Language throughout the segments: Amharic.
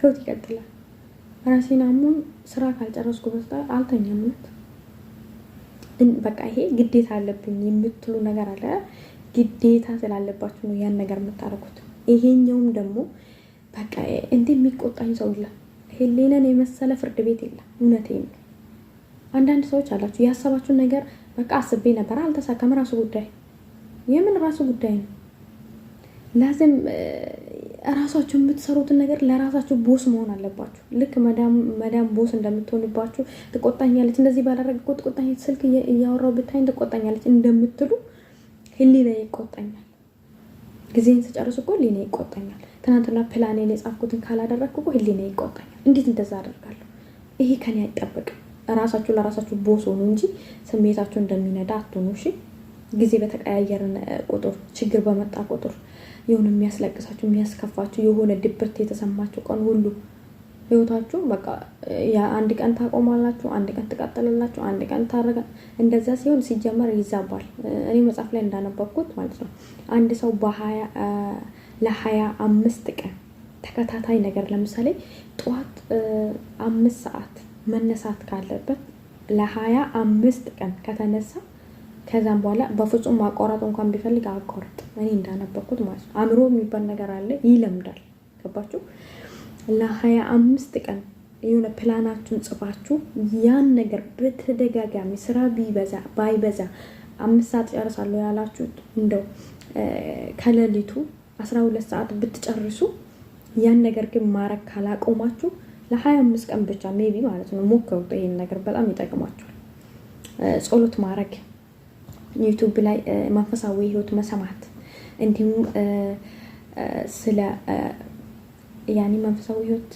ህይወት ይቀጥላል። ራሴን አሞኝ ስራ ካልጨረስኩ በስተቀር አልተኛም። በቃ ይሄ ግዴታ አለብኝ የምትሉ ነገር አለ። ግዴታ ስላለባችሁ ነው ያን ነገር የምታደርጉት። ይሄኛውም ደግሞ በቃ እንዴ የሚቆጣኝ ሰው ይላል። ህሊናን የመሰለ ፍርድ ቤት የለም። እውነቴን ነው። አንዳንድ ሰዎች አላችሁ ያሰባችሁን ነገር በቃ አስቤ ነበር አልተሳካም፣ ራሱ ጉዳይ። የምን ራሱ ጉዳይ ነው? ላዝም ራሳችሁ የምትሰሩትን ነገር ለራሳችሁ ቦስ መሆን አለባችሁ። ልክ መዳም ቦስ እንደምትሆንባችሁ ትቆጣኛለች፣ እንደዚህ ባላረግኩ ትቆጣኛለች፣ ስልክ እያወራው ብታይኝ ትቆጣኛለች እንደምትሉ ህሊና ይቆጣኛል። ጊዜን ስጨርስ እኮ ህሊና ይቆጣኛል። ትናንትና ፕላኔን የጻፍኩትን ካላደረግኩ እኮ ህሊና ይቆጣኛል። እንዴት እንደዛ አደርጋለሁ? ይሄ ከኔ አይጠበቅም። ራሳችሁ ለራሳችሁ ቦስ ሆኑ እንጂ ስሜታችሁ እንደሚነዳ አትሆኑ። እሺ? ጊዜ በተቀያየረ ቁጥር፣ ችግር በመጣ ቁጥር፣ የሆነ የሚያስለቅሳችሁ የሚያስከፋችሁ የሆነ ድብርት የተሰማችሁ ቀን ሁሉ ህይወታችሁ በቃ አንድ ቀን ታቆማላችሁ፣ አንድ ቀን ትቀጥላላችሁ፣ አንድ ቀን ታረጋ። እንደዛ ሲሆን ሲጀመር ይዛባል። እኔ መጽሐፍ ላይ እንዳነበብኩት ማለት ነው አንድ ሰው ለ25 ቀን ተከታታይ ነገር ለምሳሌ ጠዋት 5 ሰዓት መነሳት ካለበት ለ25 ቀን ከተነሳ ከዛም በኋላ በፍጹም ማቋረጥ እንኳን ቢፈልግ አቋርጥ። እኔ እንዳነበብኩት ማለት ነው አእምሮ የሚባል ነገር አለ፣ ይለምዳል። ገባችሁ? ለ25 ቀን የሆነ ፕላናችሁን ጽፋችሁ ያን ነገር በተደጋጋሚ ስራ ባይበዛ 5 ሰዓት ጨርሳለሁ ያላችሁት እንደው ከሌሊቱ 12 ሰዓት ብትጨርሱ ያን ነገር ግን ማረግ ካላቆማችሁ ለ25 ቀን ብቻ ሜቢ ማለት ነው ሞክሩት። ይሄን ነገር በጣም ይጠቅማችኋል። ጸሎት ማረግ፣ ዩቲዩብ ላይ መንፈሳዊ ህይወት መሰማት፣ እንዲሁም ስለ ያኒ መንፈሳዊ ህይወት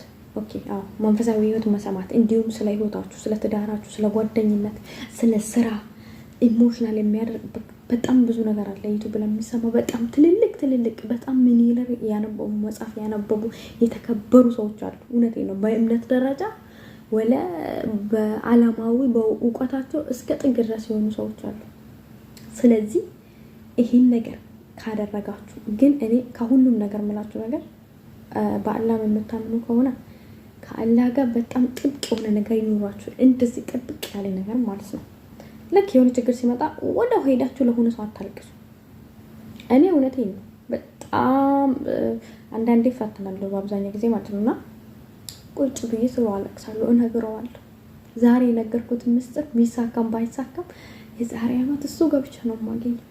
መንፈሳዊ ህይወት መሰማት፣ እንዲሁም ስለ ህይወታችሁ፣ ስለ ትዳራችሁ፣ ስለ ጓደኝነት፣ ስለ ስራ ኢሞሽናል የሚያደርግ በጣም ብዙ ነገር አለ ዩቲዩብ ላይ የሚሰማው። በጣም ትልልቅ በጣም ሚሊየነር ያነበቡ መጽሐፍ ያነበቡ የተከበሩ ሰዎች አሉ። እውነቴን ነው። በእምነት ደረጃ ወለ በአለማዊ በእውቀታቸው እስከ ጥግ ድረስ የሆኑ ሰዎች አሉ። ስለዚህ ይሄን ነገር ካደረጋችሁ ግን እኔ ከሁሉም ነገር የምላችሁ ነገር በአላህ የምታምኑ ከሆነ ከአላህ ጋር በጣም ጥብቅ የሆነ ነገር ይኖራችሁ። እንደዚህ ጥብቅ ያለ ነገር ማለት ነው። ልክ የሆነ ችግር ሲመጣ ወዲያው ሄዳችሁ ለሆነ ሰው አታልቅሱ። እኔ እውነቴን ነው በጣም አንዳንዴ ፈተናለሁ በአብዛኛው ጊዜ ማለት ነውና ቁጭ ብዬ ስለ አለቅሳለሁ፣ እነግረዋለሁ። ዛሬ የነገርኩት ምስጢር ቢሳካም ባይሳካም የዛሬ ዓመት እሱ ገብቼ ነው የማገኘው።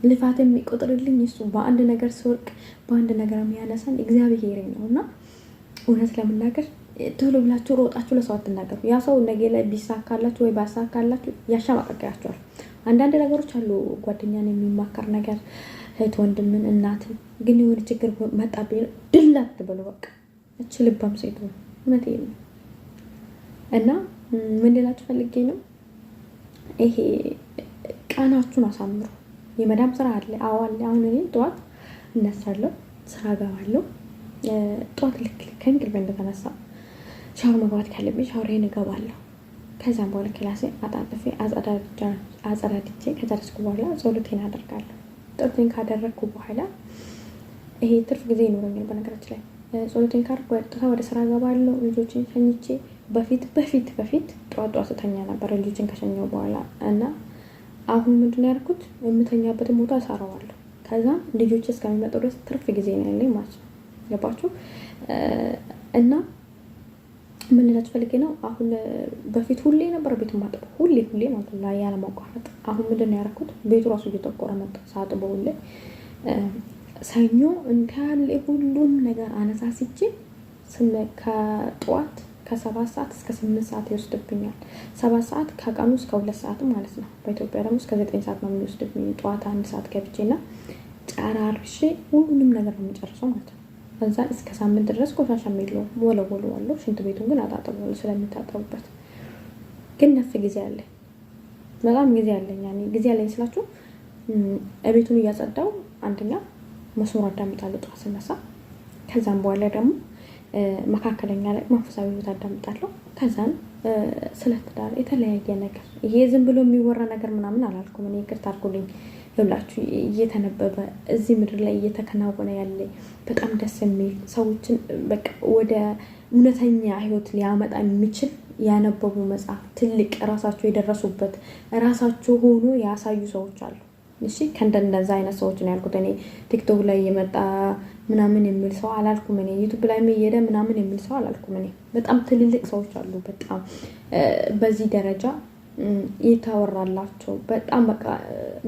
ልፋት የሚቆጥርልኝ እሱ፣ በአንድ ነገር ስወርቅ በአንድ ነገር የሚያነሳን እግዚአብሔር ነውና እውነት ለመናገር ቶሎ ብላችሁ ሮጣችሁ ለሰው አትናገሩ። ያ ሰው ነገ ላይ ቢሳካላችሁ ወይ ባሳካላችሁ ያሻማቀቃችኋል። አንዳንድ ነገሮች አሉ ጓደኛን የሚማከር ነገር፣ እህት ወንድምን፣ እናትን ግን የሆነ ችግር መጣብኝ ድላት ብሎ በቃ እቺ ልባም ሴት ነው። እውነቴን ነው። እና ምን ልላችሁ ፈልጌ ነው፣ ይሄ ቀናችሁን አሳምሩ። የመዳም ስራ አለ፣ አዎ አለ። አሁን እኔ ጠዋት እነሳለሁ፣ ስራ ገባለሁ። ጠዋት ልክ ከእንቅልፌ እንደተነሳ ሻወር መግባት ካለብኝ ሻወሬን እገባለሁ። ከዛም በኋላ ክላሴ አጣጥፌ አጸዳድቼ ከጨረስኩ በኋላ ጸሎቴን አደርጋለሁ። ጸሎቴን ካደረግኩ በኋላ ይሄ ትርፍ ጊዜ ይኖረኛል። በነገራችን ላይ ጸሎቴን ካደረግኩ ወደ ስራ ገባለሁ። ልጆችን ሸኝቼ በፊት ጠዋት ስተኛ ነበር ልጆችን ከሸኘው በኋላ እና አሁን ምንድን ያደርኩት የምተኛበትን ቦታ እሰራዋለሁ። ከዛም ልጆች እስከሚመጡ ድረስ ትርፍ ጊዜ ነው ያለኝ ማለት ነው። ገባችሁ? እና ምን ልላችሁ ፈልጌ ነው፣ አሁን በፊት ሁሌ ነበር ቤት ማጥበው ሁሌ ማለት ነው ያለ ማቋረጥ። አሁን ምንድን ያደረኩት ቤቱ ራሱ እየተቆረ መጣ ሳጥበው ሁሌ። ሰኞ እንዳለ ሁሉም ነገር አነሳስቼ ከጠዋት ከ7 ሰዓት እስከ 8 ሰዓት ይወስድብኛል። 7 ሰዓት ከቀኑ እስከ 2 ሰዓት ማለት ነው። በኢትዮጵያ ደግሞ እስከ 9 ሰዓት ነው የሚወስድብኝ። ጠዋት 1 ሰዓት ገብቼና ጨራርሼ ሁሉንም ነገር ነው የምጨርሰው ማለት ነው። ከዛ እስከ ሳምንት ድረስ ቆሻሻ የለውም፣ ወለወለዋለሁ። ሽንት ቤቱን ግን አጣጥበዋለሁ ስለሚታጠቡበት። ግን ነፍ ጊዜ አለ፣ በጣም ጊዜ አለኝ። ያኔ ጊዜ አለኝ ስላችሁ ቤቱን እያጸዳው አንደኛ መስመር አዳምጣለሁ ጠዋት ስነሳ። ከዛም በኋላ ደግሞ መካከለኛ ላይ መንፈሳዊ ህይወት አዳምጣለሁ። ከዛን ስለ ትዳር የተለያየ ነገር፣ ይሄ ዝም ብሎ የሚወራ ነገር ምናምን አላልኩም እኔ፣ ይቅርታ አድርጉልኝ። ይኸውላችሁ እየተነበበ እዚህ ምድር ላይ እየተከናወነ ያለ በጣም ደስ የሚል ሰዎችን በቃ እውነተኛ ህይወት ሊያመጣ የሚችል ያነበቡ መጽሐፍ ትልቅ ራሳቸው የደረሱበት ራሳቸው ሆኖ ያሳዩ ሰዎች አሉ። እሺ ከእንደዛ አይነት ሰዎች ነው ያልኩት። እኔ ቲክቶክ ላይ የመጣ ምናምን የሚል ሰው አላልኩም። እኔ ዩቱብ ላይ የሄደ ምናምን የሚል ሰው አላልኩም። እኔ በጣም ትልልቅ ሰዎች አሉ፣ በጣም በዚህ ደረጃ የተወራላቸው በጣም በቃ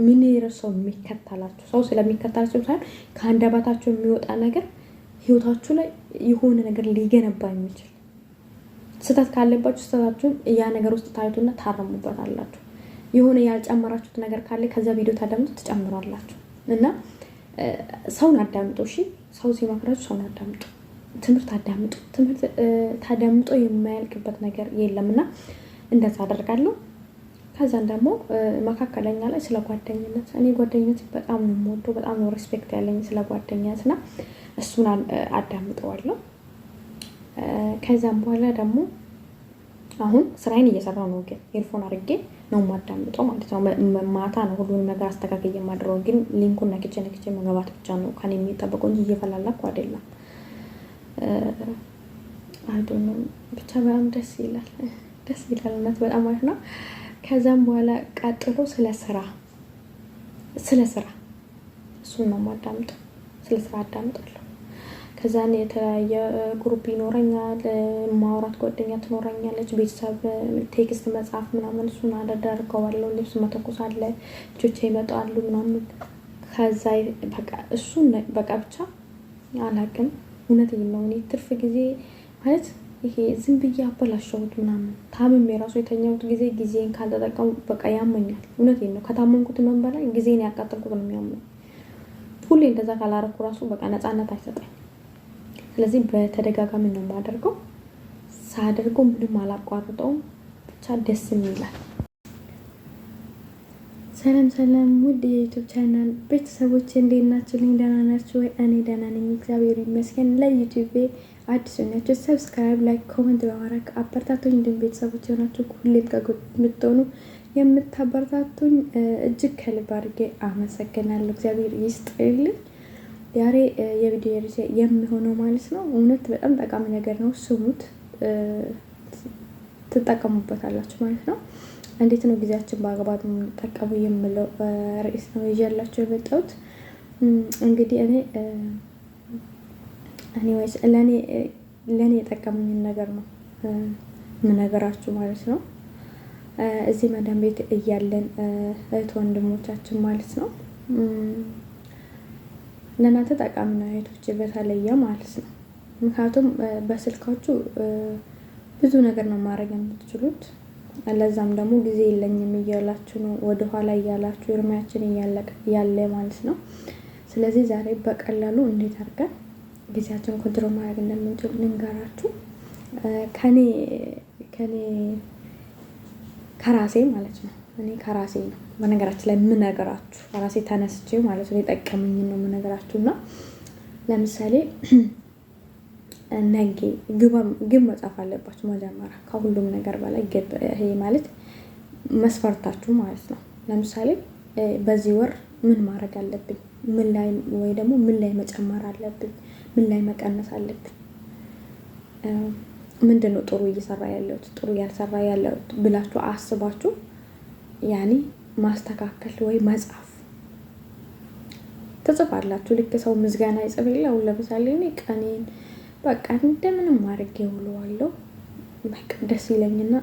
ምን ሰው የሚከተላቸው ሰው ስለሚከተላቸው ሳይሆን ከአንደበታቸው የሚወጣ ነገር ህይወታችሁ ላይ የሆነ ነገር ሊገነባ የሚችል ስህተት ካለባችሁ ስህተታችሁን ያ ነገር ውስጥ ታዩትና ታረሙበታላችሁ። የሆነ ያልጨመራችሁት ነገር ካለ ከዛ ቪዲዮ ታዳምጡ ትጨምራላችሁ። እና ሰውን አዳምጡ። እሺ ሰው ሲመክራችሁ ሰውን አዳምጡ፣ ትምህርት አዳምጡ። ትምህርት ታዳምጦ የማያልቅበት ነገር የለም። እና እንደዛ አደርጋለሁ። ከዛን ደግሞ መካከለኛ ላይ ስለ ጓደኝነት፣ እኔ ጓደኝነት በጣም ነው የምወደው፣ በጣም ነው ሬስፔክት ያለኝ ስለ ጓደኝነት እና እሱን አዳምጠዋለሁ። ከዛም በኋላ ደግሞ አሁን ስራዬን እየሰራው ነው፣ ግን ኤርፎን አድርጌ ነው የማዳምጠው ማለት ነው። ማታ ነው ሁሉንም ነገር አስተካክዬ የማድረው፣ ግን ሊንኩን ነክቼ መግባት ብቻ ነው ከኔ የሚጠበቀው እንጂ እየፈላለኩ አይደለም። አይዶንም ብቻ በጣም ደስ ይላል እውነት በጣም ማለት ነው። ከዛም በኋላ ቀጥሎ ስለ ስራ እሱን ነው የማዳምጠው። ስለ ስራ አዳምጣለሁ። ከዛን የተለያየ ግሩፕ ይኖረኛል፣ ማውራት ጓደኛ ትኖረኛለች፣ ቤተሰብ ቴክስት መጻፍ ምናምን እሱን አደርገዋለሁ። ልብስ መተኮስ አለ፣ ልጆቼ ይመጣሉ ምናምን። ከዛ በቃ እሱን በቃ ብቻ አላቅም። እውነቴን ነው። እኔ ትርፍ ጊዜ ማለት ይሄ ዝም ብዬ አበላሸሁት ምናምን ታምሜ የራሱ የተኛሁት ጊዜን ካልተጠቀሙ በቃ ያመኛል። እውነቴን ነው። ከታመምኩት ምን በላይ ጊዜን ያቃጠልኩት ነው የሚያመኝ። ሁሌ እንደዛ ካላረኩ ራሱ በቃ ነፃነት አይሰጠኝ። ስለዚህ በተደጋጋሚ ነው የማደርገው። ሳደርገው ምንም አላቋርጠውም፣ ብቻ ደስ ይላል። ሰላም ውድ የዩቲዩብ ቻናል ቤተሰቦች እንዴት ናችሁ? ደህና ናችሁ ወይ? እኔ ደህና ነኝ እግዚአብሔር ይመስገን። ለዩቲዩብ አዲስ ናችሁ ሰብስክራይብ፣ ላይክ፣ ኮሜንት በማድረግ አበረታቱኝ። እንዲሁም ቤተሰቦች የሆናችሁ ሁሌም ከጎን የምትሆኑ የምታበረታቱኝ እጅግ ከልብ አድርጌ አመሰግናለሁ። እግዚአብሔር ይስጥልኝ። ዛሬ የቪዲዮ ርዕስ የሚሆነው ማለት ነው እውነት በጣም ጠቃሚ ነገር ነው። ስሙት፣ ትጠቀሙበታላችሁ ማለት ነው። እንዴት ነው ጊዜያችን በአግባቡ የምንጠቀሙ የምለው ርዕስ ነው ይዤላችሁ የመጣሁት። እንግዲህ እኔ ወይስ ለኔ የጠቀመኝን ነገር ነው ምነገራችሁ ማለት ነው። እዚህ መዳም ቤት እያለን እህት ወንድሞቻችን ማለት ነው ለእናንተ ጠቃሚ ነው እህቶች በተለየ ማለት ነው። ምክንያቱም በስልካችሁ ብዙ ነገር ነው ማድረግ የምትችሉት። ለዛም ደግሞ ጊዜ የለኝም እያላችሁ ነው ወደኋላ እያላችሁ እርማያችን ያለ ማለት ነው። ስለዚህ ዛሬ በቀላሉ እንዴት አድርገን ጊዜያችን ኮንትሮል ማድረግ እንደምንችል ልንገራችሁ። ከራሴ ማለት ነው። እኔ ከራሴ ነው በነገራችን ላይ የምነግራችሁ፣ ከራሴ ተነስቼ ማለት ነው የጠቀመኝ ነው የምነግራችሁ። እና ለምሳሌ ነገ ግብ መጻፍ አለባችሁ መጀመሪያ ከሁሉም ነገር በላይ ግብ። ይሄ ማለት መስፈርታችሁ ማለት ነው። ለምሳሌ በዚህ ወር ምን ማድረግ አለብኝ፣ ምን ላይ ወይ ደግሞ ምን ላይ መጨመር አለብኝ፣ ምን ላይ መቀነስ አለብኝ፣ ምንድነው ጥሩ እየሰራ ያለሁት፣ ጥሩ ያልሰራ ያለሁት ብላችሁ አስባችሁ ያኔ ማስተካከል ወይ መጻፍ ትጽፋላችሁ። ልክ ሰው ምዝጋና ይጽፍልኝ። ለምሳሌ እኔ ቀኔን በቃ እንደምንም አድርጌ ውለዋለሁ። በቃ ደስ ይለኝና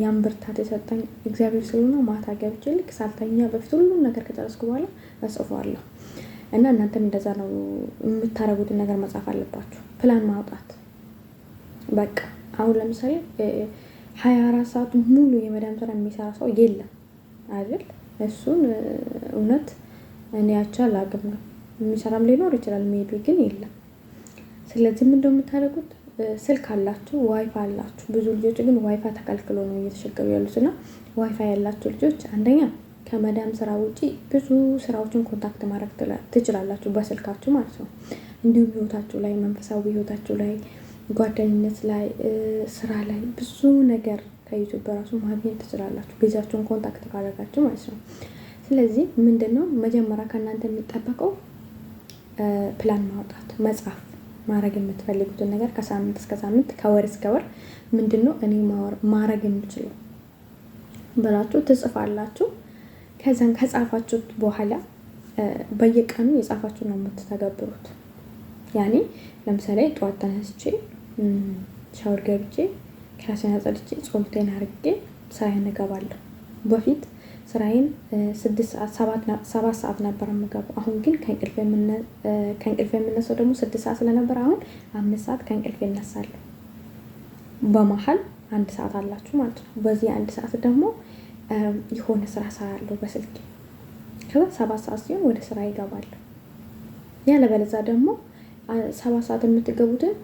ያን ብርታት የሰጠኝ እግዚአብሔር ስለሆነ ማታ ገብቼ ልክ ሳልተኛ በፊት ሁሉን ነገር ከጨረስኩ በኋላ እጽፈዋለሁ። እና እናንተም እንደዛ ነው የምታረጉትን ነገር መጻፍ አለባችሁ። ፕላን ማውጣት በቃ አሁን ለምሳሌ 24 ሰዓት ሙሉ የመዳም ስራ የሚሰራ ሰው የለም አይደል? እሱን እውነት እኔ ያቻል አቅም ነው የሚሰራም ሊኖር ይችላል፣ ሜቢ ግን የለም። ስለዚህ ምንድነው የምታደርጉት? ስልክ አላችሁ፣ ዋይፋይ አላችሁ። ብዙ ልጆች ግን ዋይፋይ ተከልክሎ ነው እየተቸገሩ ያሉትና ዋይፋይ ያላችሁ ልጆች አንደኛ ከመዳም ስራ ውጪ ብዙ ስራዎችን ኮንታክት ማድረግ ትችላላችሁ በስልካችሁ ማለት ነው። እንዲሁም ህይወታችሁ ላይ፣ መንፈሳዊ ህይወታችሁ ላይ፣ ጓደኝነት ላይ፣ ስራ ላይ ብዙ ነገር ከዩቲዩብ በራሱ ማግኘት ትችላላችሁ ጊዜያችሁን ኮንታክት ካደረጋችሁ ማለት ነው። ስለዚህ ምንድነው መጀመሪያ ከእናንተ የሚጠበቀው ፕላን ማውጣት፣ መጻፍ። ማድረግ የምትፈልጉትን ነገር ከሳምንት እስከ ሳምንት ከወር እስከ ወር ምንድነው እኔ ማድረግ የምችለው ብላችሁ ትጽፋላችሁ። ከዛን ከጻፋችሁት በኋላ በየቀኑ የጻፋችሁ ነው የምትተገብሩት። ያኔ ለምሳሌ ጠዋት ተነስቼ ሻወር ገብቼ ክላሴን አጸድቼ ጾምቴን አድርጌ ስራዬን እገባለሁ። በፊት ስራዬን 7 ሰዓት ነበር የምገባው። አሁን ግን ከእንቅልፍ የምነሳው ደግሞ 6 ሰዓት ስለነበር አሁን 5 ሰዓት ከእንቅልፍ እነሳለሁ። በመሀል 1 ሰዓት አላችሁ ማለት ነው። በዚህ 1 ሰዓት ደግሞ የሆነ ስራ ሰራለሁ በስልክ። ከዛ 7 ሰዓት ሲሆን ወደ ስራ ይገባለሁ። ያለበለዚያ ደግሞ 7 ሰዓት የምትገቡትን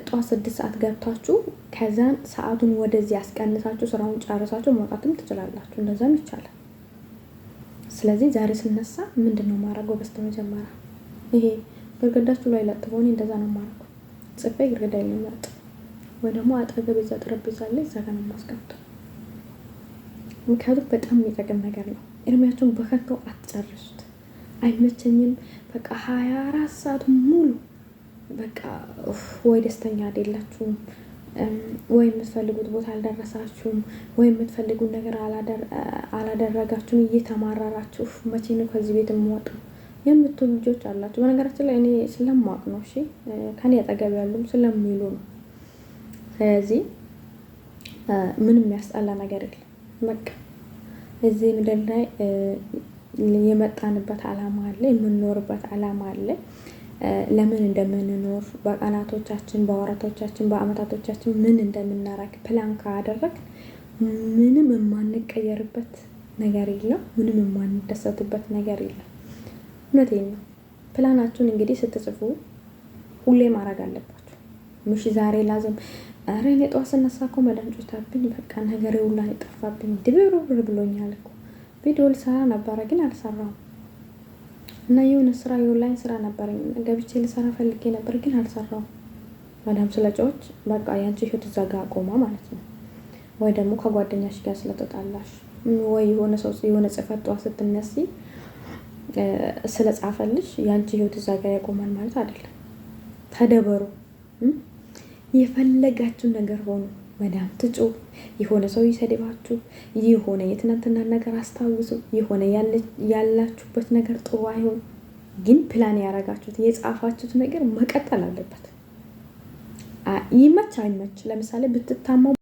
ጠዋት 6 ሰዓት ገብታችሁ ከዛን ሰዓቱን ወደዚህ ያስቀንሳችሁ ስራውን ጨርሳችሁ መውጣትም ትችላላችሁ። እንደዛም ይቻላል። ስለዚህ ዛሬ ስነሳ ምንድነው ማድረገው? በስተመጀመሪያ ይሄ ግድግዳችሁ ላይ ለጥፈው እኔ እንደዛ ነው ማድረገው። ጽፌ ግድግዳ ላይ ነው ወይ ደግሞ አጠገብ እዛ ጠረጴዛ ላይ እዛ ጋር ነው የማስቀምጠው። ምክንያቱም በጣም የሚጠቅም ነገር ነው። እድሜያችሁን በከንቱ አትጨርሱት። አይመቸኝም በቃ 24 ሰዓት ሙሉ በቃ ወይ ደስተኛ አይደላችሁም፣ ወይ የምትፈልጉት ቦታ አልደረሳችሁም፣ ወይ የምትፈልጉት ነገር አላደረጋችሁም፣ እየተማረራችሁ መቼ ነው ከዚህ ቤት የምወጣው የምትሉ ልጆች አላችሁ። በነገራችን ላይ እኔ ስለማውቅ ነው፣ እሺ ከኔ አጠገብ ያሉም ስለሚሉ ነው። ስለዚህ ምንም የሚያስጠላ ነገር የለም። በቃ እዚህ ምድር ላይ የመጣንበት አላማ አለ፣ የምንኖርበት አላማ አለ። ለምን እንደምንኖር በቀናቶቻችን፣ በወራቶቻችን፣ በአመታቶቻችን ምን እንደምናረግ ፕላን ካደረግ ምንም የማንቀየርበት ነገር የለም፣ ምንም የማንደሰትበት ነገር የለም። እውነቴን ነው። ፕላናችሁን እንግዲህ ስትጽፉ ሁሌ ማድረግ አለባችሁ። ምሽ ዛሬ ላዝም ኧረ እኔ ጠዋት ስነሳ እኮ መዳንጮታብኝ በቃ ነገሬ ሁላ የጠፋብኝ ድብርብር ብሎኛል እኮ ቪዲዮ ልሰራ ነበረ ግን አልሰራሁም እና የሆነ ስራ የኦንላይን ስራ ነበረኝ ገብቼ ልሰራ ፈልጌ ነበር ግን አልሰራሁም። ማዳም ስለጮች በቃ ያንቺ ህይወት ዘጋ ቆማ ማለት ነው። ወይ ደግሞ ከጓደኛሽ ጋር ስለተጣላሽ ወይ የሆነ ሰው የሆነ ጽፈት ጠዋት ስትነሲ ስለጻፈልሽ ያንቺ ህይወት ዘጋ ያቆማል ማለት አይደለም። ተደበሩ። የፈለጋችሁ ነገር ሆኖ ማዳም ትጩ፣ የሆነ ሰው ይሰድባችሁ፣ የሆነ የትናንትና ነገር አስታውሱ፣ የሆነ ያላችሁበት ነገር ጥሩ አይሆን፣ ግን ፕላን ያረጋችሁት የጻፋችሁት ነገር መቀጠል አለበት። ይመች አይመች ለምሳሌ ብትታማው